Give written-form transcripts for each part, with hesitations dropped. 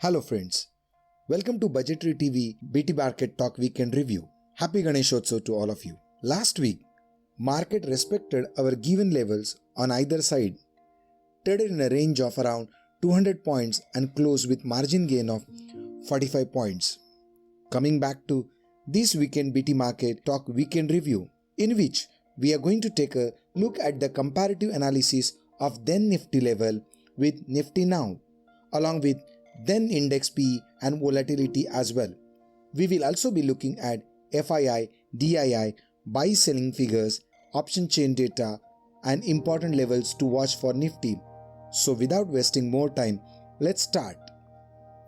Hello friends, welcome to BudgeTree TV BT Market Talk Weekend Review. Happy Ganeshotsav to all of you. Last week, market respected our given levels on either side, traded in a range of around 200 points and closed with margin gain of 45 points. Coming back to this weekend BT Market Talk Weekend Review, in which we are going to take a look at the comparative analysis of then Nifty level with Nifty now, along with then index PE and volatility as well. We will also be looking at FII-DII buy-selling figures, option chain data, and important levels to watch for Nifty. So without wasting more time, let's start.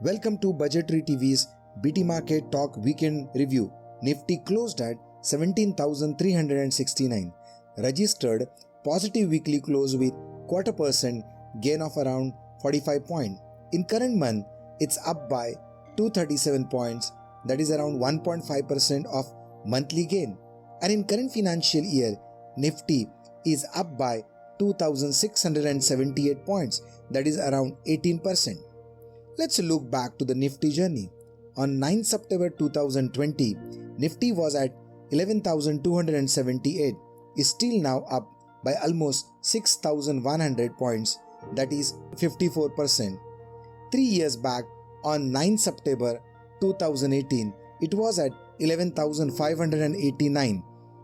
Welcome to BudgeTree TV's BT Market Talk Weekend Review. Nifty closed at 17,369, registered positive weekly close with 0.25% gain of around 45 points. In current month, it's up by 237 points, that is around 1.5% of monthly gain. And in current financial year, Nifty is up by 2,678 points, that is around 18%. Let's look back to the Nifty journey. On 9 September 2020, Nifty was at 11,278, is still now up by almost 6,100 points, that is 54%. 3 years back, on 9 September 2018, it was at 11,589,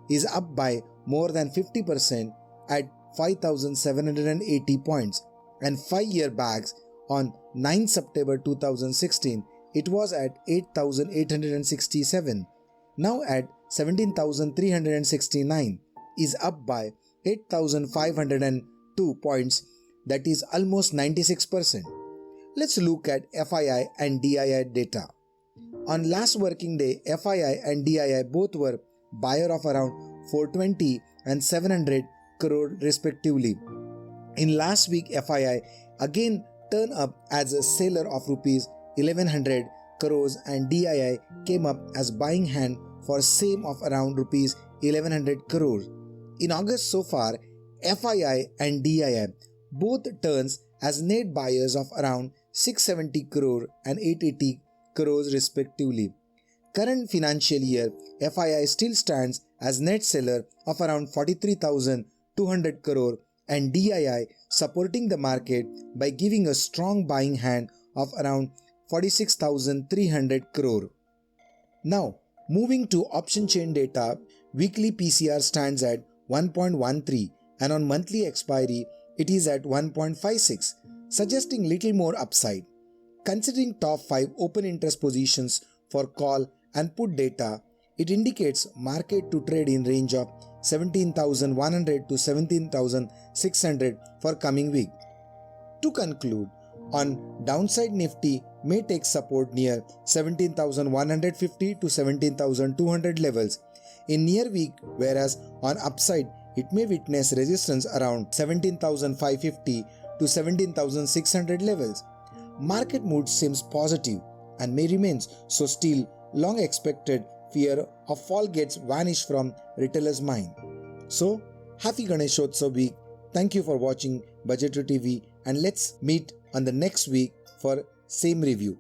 is up by more than 50% at 5,780 points. And 5 years back, on 9 September 2016, it was at 8,867, now at 17,369, is up by 8,502 points, that is almost 96%. Let's look at FII and DII data. On last working day, FII and DII both were buyer of around 420 and 700 crore respectively. In last week, FII again turned up as a seller of rupees 1100 crores and DII came up as buying hand for same of around rupees 1100 crores. In August so far, FII and DII both turns as net buyers of around 670 crore and 880 crores respectively. Current financial year, FII still stands as net seller of around 43,200 crore and DII supporting the market by giving a strong buying hand of around 46,300 crore. Now, moving to option chain data, weekly PCR stands at 1.13 and on monthly expiry, it is at 1.56, suggesting little more upside. Considering top 5 open interest positions for call and put data, it indicates market to trade in range of 17,100 to 17,600 for coming week. To conclude, on downside Nifty may take support near 17,150 to 17,200 levels in near week, whereas on upside it may witness resistance around 17,550 to 17,600 levels. Market mood seems positive and may remain so still long expected fear of fall gets vanished from retailers' mind. So, happy Ganeshotsav week. Thank you for watching BudgeTree TV and let's meet on the next week for same review.